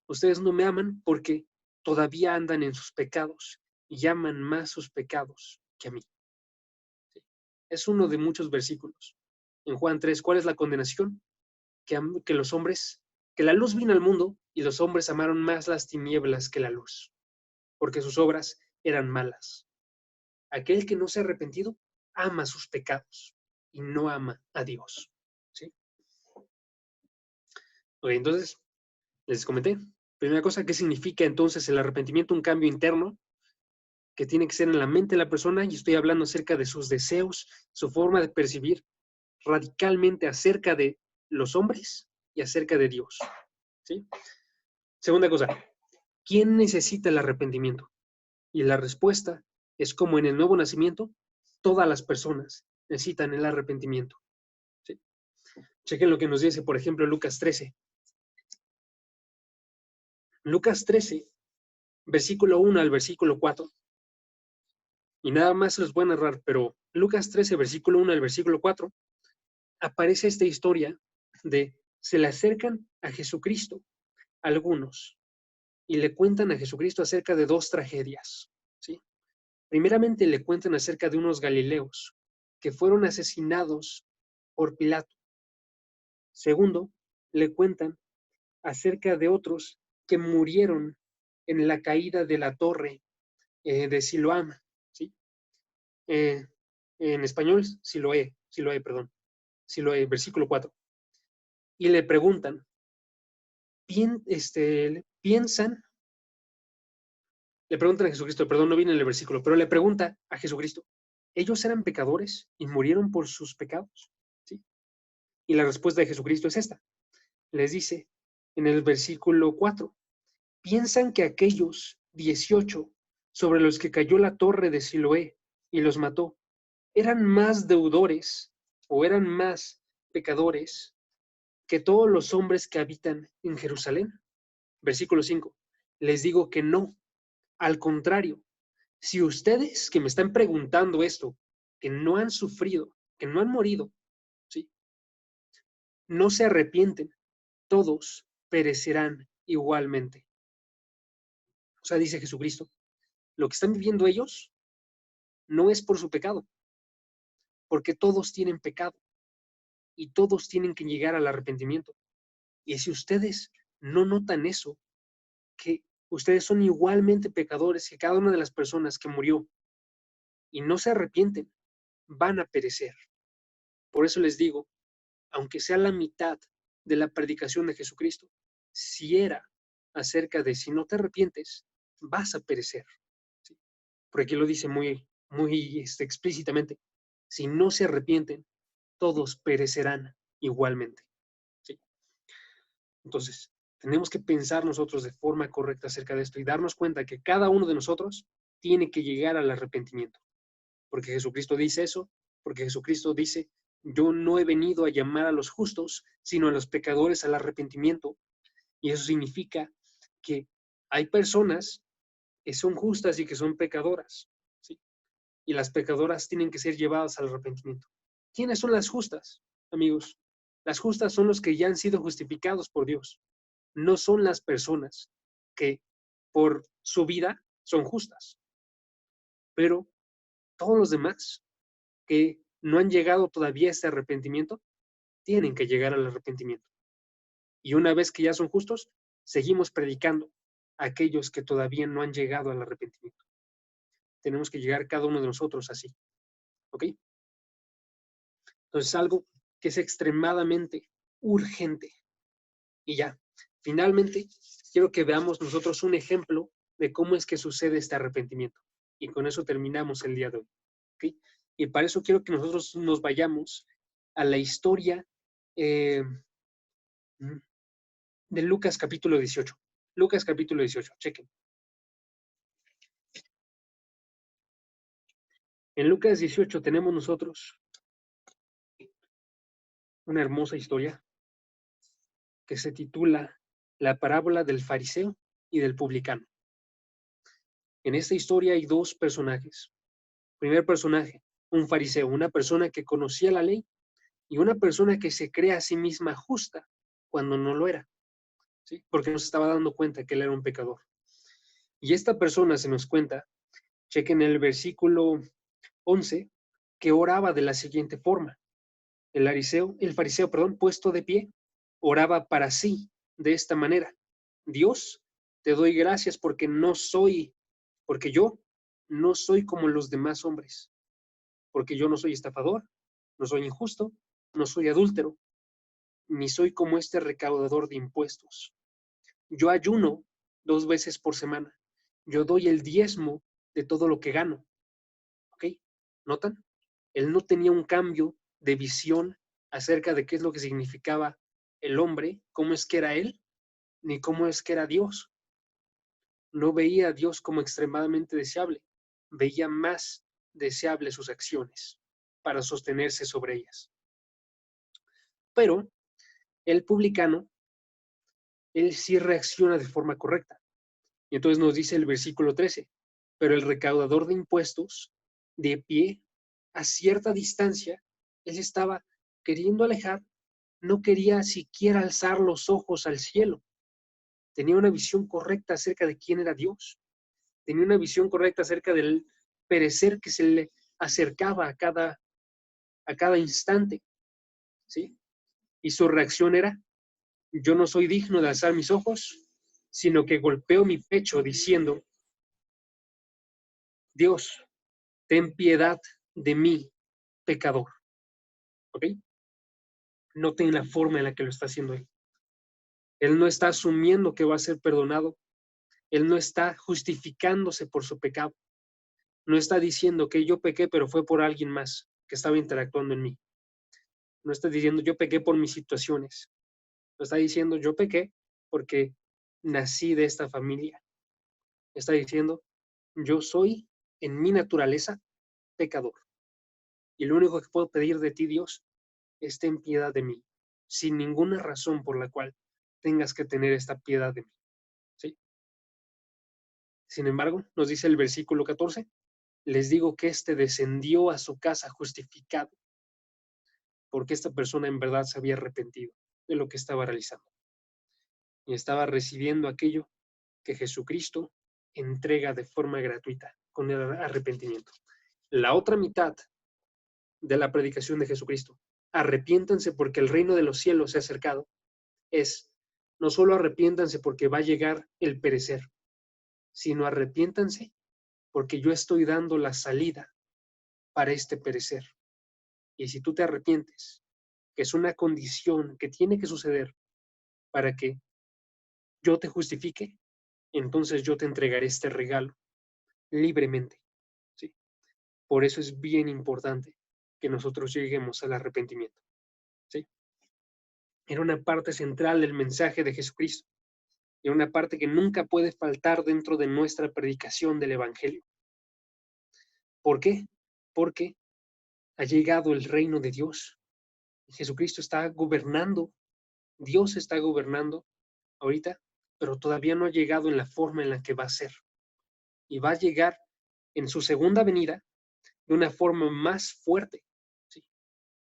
Ustedes no me aman porque todavía andan en sus pecados y aman más sus pecados que a mí. ¿Sí? Es uno de muchos versículos. En Juan 3, ¿cuál es la condenación? Que los hombres, que la luz vino al mundo y los hombres amaron más las tinieblas que la luz, porque sus obras eran malas. Aquel que no se ha arrepentido ama sus pecados y no ama a Dios. ¿Sí? Ok, entonces, les comenté. Primera cosa, ¿qué significa entonces el arrepentimiento? Un cambio interno que tiene que ser en la mente de la persona, y estoy hablando acerca de sus deseos, su forma de percibir radicalmente acerca de los hombres y acerca de Dios. ¿Sí? Segunda cosa, ¿quién necesita el arrepentimiento? Y la respuesta es como en el nuevo nacimiento, todas las personas necesitan el arrepentimiento. ¿Sí? Chequen lo que nos dice, por ejemplo, Lucas 13. Lucas 13, versículo 1 al versículo 4. Y nada más se los voy a narrar, pero Lucas 13, versículo 1 al versículo 4, aparece esta historia de se le acercan a Jesucristo algunos y le cuentan a Jesucristo acerca de dos tragedias. ¿Sí? Primeramente le cuentan acerca de unos galileos que fueron asesinados por Pilato. Segundo, le cuentan acerca de otros que murieron en la caída de la torre de Siloam. ¿Sí? Eh, en español, Siloé, perdón. Siloé, versículo 4. Y le preguntan, piensan, le preguntan a Jesucristo, perdón, no viene en el versículo, pero le pregunta a Jesucristo, ¿ellos eran pecadores y murieron por sus pecados? ¿Sí? Y la respuesta de Jesucristo es esta. Les dice en el versículo 4, piensan que aquellos 18 sobre los que cayó la torre de Siloé y los mató, eran más deudores o eran más pecadores que todos los hombres que habitan en Jerusalén. Versículo 5. Les digo que no, al contrario, si ustedes que me están preguntando esto, que no han sufrido, que no han morido, ¿sí? No se arrepienten, todos perecerán igualmente. O sea, dice Jesucristo, lo que están viviendo ellos no es por su pecado, porque todos tienen pecado y todos tienen que llegar al arrepentimiento. Y si ustedes no notan eso, que ustedes son igualmente pecadores que cada una de las personas que murió y no se arrepienten, van a perecer. Por eso les digo, aunque sea la mitad de la predicación de Jesucristo, si era acerca de si no te arrepientes, vas a perecer. ¿Sí? Porque aquí lo dice muy, muy explícitamente. Si no se arrepienten, todos perecerán igualmente. ¿Sí? Entonces, tenemos que pensar nosotros de forma correcta acerca de esto y darnos cuenta que cada uno de nosotros tiene que llegar al arrepentimiento. Porque Jesucristo dice eso, porque Jesucristo dice, yo no he venido a llamar a los justos, sino a los pecadores al arrepentimiento. Y eso significa que hay personas que son justas y que son pecadoras, ¿sí? Y las pecadoras tienen que ser llevadas al arrepentimiento. ¿Quiénes son las justas, amigos? Las justas son los que ya han sido justificados por Dios. No son las personas que por su vida son justas. Pero todos los demás que no han llegado todavía a este arrepentimiento, tienen que llegar al arrepentimiento. Y una vez que ya son justos, seguimos predicando a aquellos que todavía no han llegado al arrepentimiento. Tenemos que llegar cada uno de nosotros así. ¿Ok? Entonces, algo que es extremadamente urgente. Y ya, finalmente, quiero que veamos nosotros un ejemplo de cómo es que sucede este arrepentimiento. Y con eso terminamos el día de hoy. ¿Ok? Y para eso quiero que nosotros nos vayamos a la historia de Lucas capítulo 18. Lucas capítulo 18, chequen. En Lucas 18 tenemos nosotros una hermosa historia que se titula La parábola del fariseo y del publicano. En esta historia hay dos personajes. Primer personaje, un fariseo, una persona que conocía la ley, y una persona que se cree a sí misma justa cuando no lo era, ¿sí? Porque no se estaba dando cuenta que él era un pecador. Y esta persona se nos cuenta, chequen el versículo 11, que oraba de la siguiente forma. El fariseo, puesto de pie, oraba para sí de esta manera: Dios, te doy gracias porque yo no soy como los demás hombres, porque yo no soy estafador, no soy injusto, no soy adúltero, ni soy como este recaudador de impuestos. Yo ayuno 2 veces por semana. Yo doy el diezmo de todo lo que gano. ¿Ok? ¿Notan? Él no tenía un cambio de visión acerca de qué es lo que significaba el hombre, cómo es que era él, ni cómo es que era Dios. No veía a Dios como extremadamente deseable, veía más deseable sus acciones para sostenerse sobre ellas. Pero el publicano, él sí reacciona de forma correcta. Y entonces nos dice el versículo 13, pero el recaudador de impuestos, de pie, a cierta distancia, él estaba queriendo alejar, no quería siquiera alzar los ojos al cielo. Tenía una visión correcta acerca de quién era Dios. Tenía una visión correcta acerca del perecer que se le acercaba a cada instante, ¿sí? Y su reacción era: yo no soy digno de alzar mis ojos, sino que golpeo mi pecho diciendo: Dios, ten piedad de mí, pecador. ¿Ok? Noten la forma en la que lo está haciendo él. Él no está asumiendo que va a ser perdonado. Él no está justificándose por su pecado. No está diciendo que yo pequé, pero fue por alguien más que estaba interactuando en mí. No está diciendo yo pequé por mis situaciones. No está diciendo yo pequé porque nací de esta familia. Está diciendo yo soy en mi naturaleza pecador. Y lo único que puedo pedir de ti, Dios, es ten piedad de mí, sin ninguna razón por la cual tengas que tener esta piedad de mí. ¿Sí? Sin embargo, nos dice el versículo 14, les digo que éste descendió a su casa justificado, porque esta persona en verdad se había arrepentido de lo que estaba realizando y estaba recibiendo aquello que Jesucristo entrega de forma gratuita con el arrepentimiento. La otra mitad de la predicación de Jesucristo, arrepiéntanse porque el reino de los cielos se ha acercado, es no solo arrepiéntanse porque va a llegar el perecer, sino arrepiéntanse porque yo estoy dando la salida para este perecer. Y si tú te arrepientes, que es una condición que tiene que suceder para que yo te justifique, entonces yo te entregaré este regalo libremente. ¿Sí? Por eso es bien importante que nosotros lleguemos al arrepentimiento. ¿Sí? Era una parte central del mensaje de Jesucristo. Era una parte que nunca puede faltar dentro de nuestra predicación del Evangelio. ¿Por qué? Porque ha llegado el reino de Dios. Jesucristo está gobernando, Dios está gobernando ahorita, pero todavía no ha llegado en la forma en la que va a ser. Y va a llegar en su segunda venida de una forma más fuerte. ¿Sí?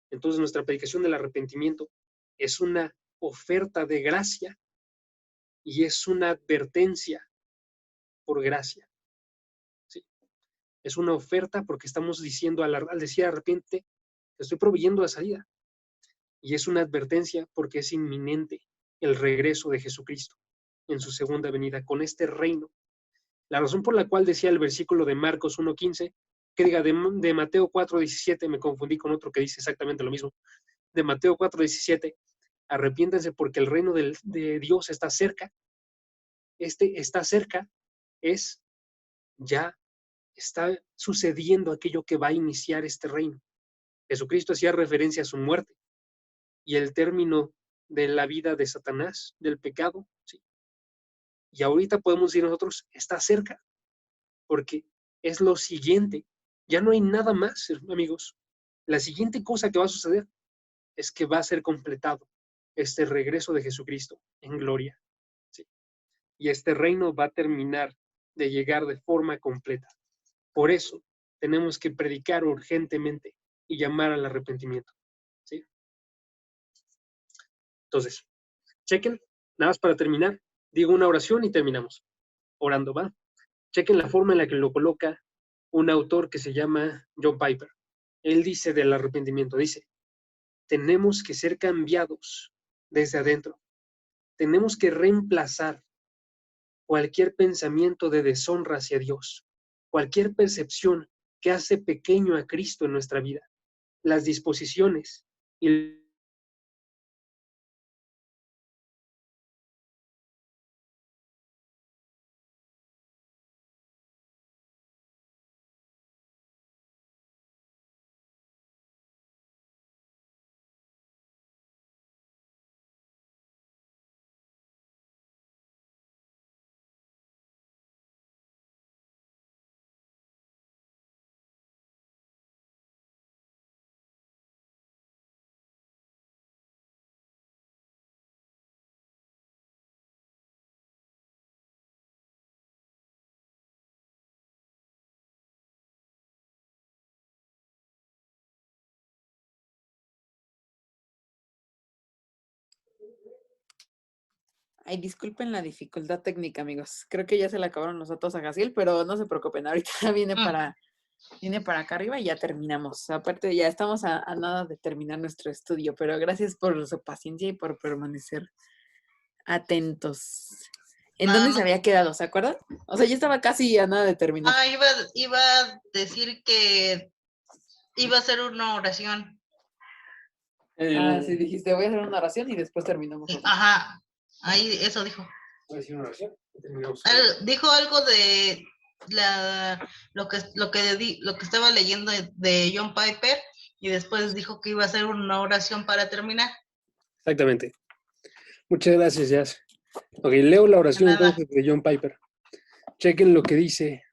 Entonces nuestra predicación del arrepentimiento es una oferta de gracia y es una advertencia por gracia. ¿Sí? Es una oferta porque estamos diciendo al decir arrepiente, te estoy proveyendo la salida. Y es una advertencia porque es inminente el regreso de Jesucristo en su segunda venida con este reino. La razón por la cual decía el versículo de Marcos 1:15, que diga de Mateo 4:17, me confundí con otro que dice exactamente lo mismo, de Mateo 4:17, arrepiéntense porque el reino de Dios está cerca. Está cerca es ya está sucediendo aquello que va a iniciar este reino. Jesucristo hacía referencia a su muerte y el término de la vida de Satanás, del pecado, ¿sí? Y ahorita podemos decir nosotros, está cerca, porque es lo siguiente. Ya no hay nada más, amigos. La siguiente cosa que va a suceder es que va a ser completado este regreso de Jesucristo en gloria. ¿Sí? Y este reino va a terminar de llegar de forma completa. Por eso tenemos que predicar urgentemente y llamar al arrepentimiento. ¿Sí? Entonces, chequen, nada más para terminar, digo una oración y terminamos. Orando, ¿va? Chequen la forma en la que lo coloca un autor que se llama John Piper. Él dice del arrepentimiento, dice, tenemos que ser cambiados desde adentro. Tenemos que reemplazar cualquier pensamiento de deshonra hacia Dios, cualquier percepción que hace pequeño a Cristo en nuestra vida, las disposiciones y Ay, disculpen la dificultad técnica, amigos. Creo que ya se le acabaron los datos a Gaciel, pero no se preocupen, ahorita viene para acá arriba y ya terminamos. Aparte, ya estamos a nada de terminar nuestro estudio, pero gracias por su paciencia y por permanecer atentos. ¿En Nada dónde se más. había quedado? ¿Se acuerdan? O sea, yo estaba casi a nada de terminar. Iba a decir que iba a hacer una oración. Sí, dijiste, voy a hacer una oración y después terminamos. Ajá, ahí eso dijo. voy a decir una oración y terminamos. Dijo algo de lo que estaba leyendo de John Piper y después dijo que iba a hacer una oración para terminar. Exactamente. Muchas gracias, Jazz. Ok, leo la oración Nada. entonces de John Piper. Chequen lo que dice.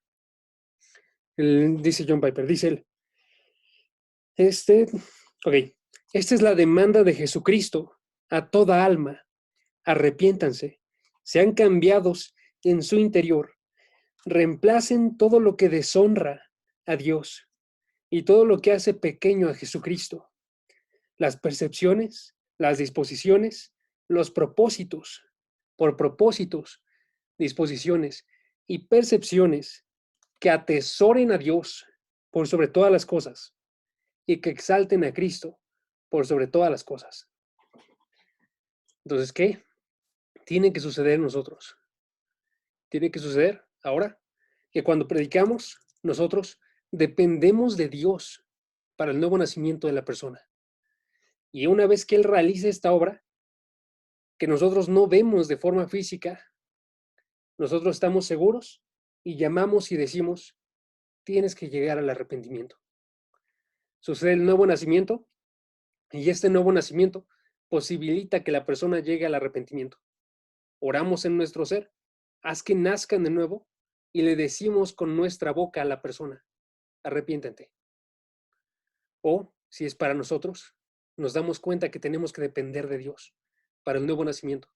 Dice John Piper, dice él. Esta es la demanda de Jesucristo a toda alma. Arrepiéntanse, sean cambiados en su interior, reemplacen todo lo que deshonra a Dios y todo lo que hace pequeño a Jesucristo. Las percepciones, las disposiciones, los propósitos, por propósitos, disposiciones y percepciones que atesoren a Dios por sobre todas las cosas y que exalten a Cristo por sobre todas las cosas. Entonces, ¿qué tiene que suceder en nosotros? Tiene que suceder ahora que cuando predicamos, nosotros dependemos de Dios para el nuevo nacimiento de la persona. Y una vez que Él realice esta obra, que nosotros no vemos de forma física, nosotros estamos seguros y llamamos y decimos, tienes que llegar al arrepentimiento. Sucede el nuevo nacimiento y este nuevo nacimiento posibilita que la persona llegue al arrepentimiento. Oramos en nuestro ser, haz que nazcan de nuevo y le decimos con nuestra boca a la persona, arrepiéntete. O, si es para nosotros, nos damos cuenta que tenemos que depender de Dios para el nuevo nacimiento.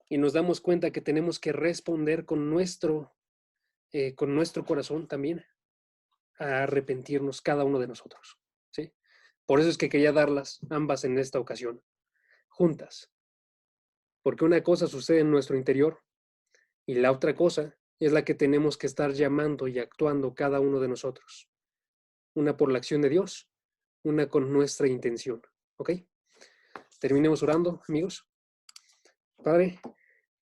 Y nos damos cuenta que tenemos que responder con nuestro corazón también a arrepentirnos cada uno de nosotros. ¿Sí? Por eso es que quería darlas ambas en esta ocasión, juntas. Porque una cosa sucede en nuestro interior y la otra cosa es la que tenemos que estar llamando y actuando cada uno de nosotros. Una por la acción de Dios, una con nuestra intención. ¿Ok? Terminemos orando, amigos. Padre,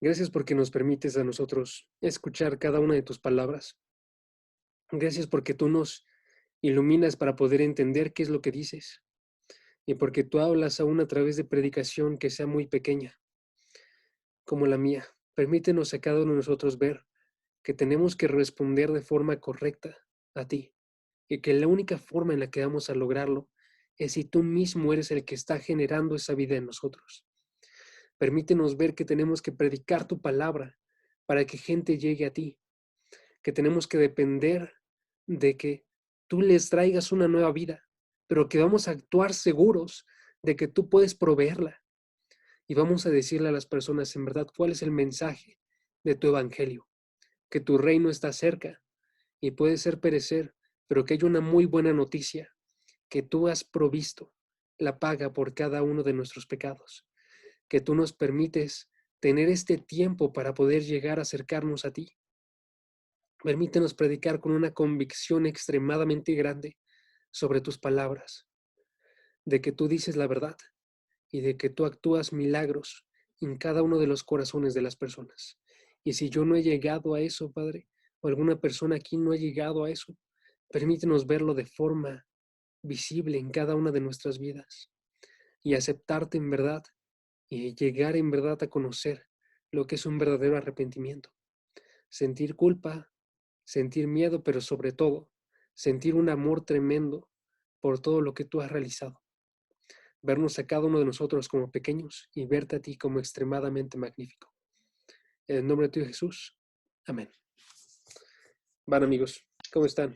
gracias porque nos permites a nosotros escuchar cada una de tus palabras. Gracias porque tú nos iluminas para poder entender qué es lo que dices y porque tú hablas aún a través de predicación que sea muy pequeña, como la mía. Permítenos a cada uno de nosotros ver que tenemos que responder de forma correcta a ti y que la única forma en la que vamos a lograrlo es si tú mismo eres el que está generando esa vida en nosotros. Permítenos ver que tenemos que predicar tu palabra para que gente llegue a ti, que tenemos que depender de que tú les traigas una nueva vida, pero que vamos a actuar seguros de que tú puedes proveerla. Y vamos a decirle a las personas en verdad cuál es el mensaje de tu evangelio, que tu reino está cerca y puede ser perecer, pero que hay una muy buena noticia, que tú has provisto la paga por cada uno de nuestros pecados, que tú nos permites tener este tiempo para poder llegar a acercarnos a ti. Permítenos predicar con una convicción extremadamente grande sobre tus palabras, de que tú dices la verdad y de que tú actúas milagros en cada uno de los corazones de las personas. Y si yo no he llegado a eso, Padre, o alguna persona aquí no ha llegado a eso, permítenos verlo de forma visible en cada una de nuestras vidas y aceptarte en verdad y llegar en verdad a conocer lo que es un verdadero arrepentimiento. Sentir culpa, sentir miedo, pero sobre todo, sentir un amor tremendo por todo lo que tú has realizado. Vernos a cada uno de nosotros como pequeños y verte a ti como extremadamente magnífico. En el nombre de tu Jesús. Amén. Van, amigos, ¿cómo están?